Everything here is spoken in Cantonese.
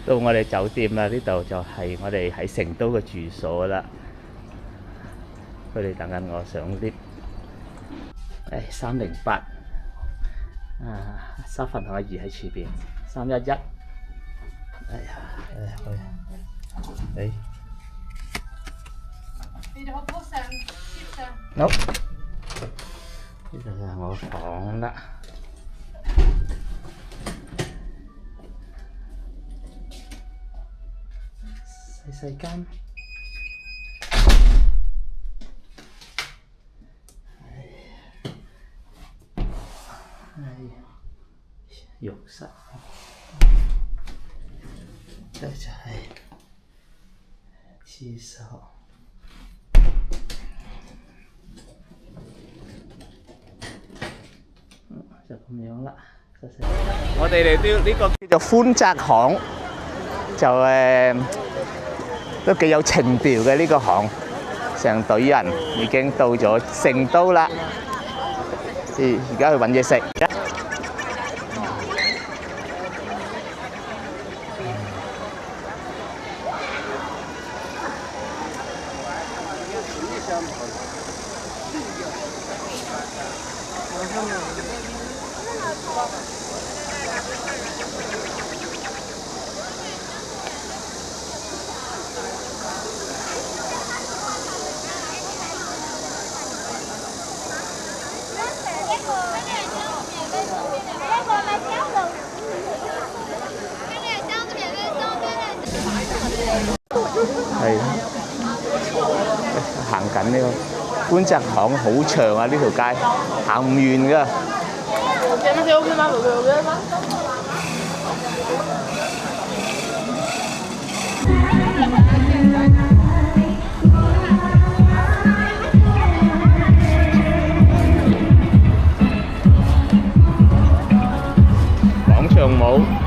到我哋酒店啦，呢度就係我哋喺成都嘅住所啦。佢哋等緊我上 lift。308。沙發同阿姨喺前邊。311。哎呀，去。no， 呢度就係我房啦。細間，浴室，呢就係廁所。就咁樣啦。我哋嚟到呢個叫做寬窄巷，就都幾有情調嘅呢個巷，成隊人已經到咗成都啦。而家去揾嘢食。係行緊呢個觀澤巷，好長啊！呢條街行唔完㗎。廣場舞。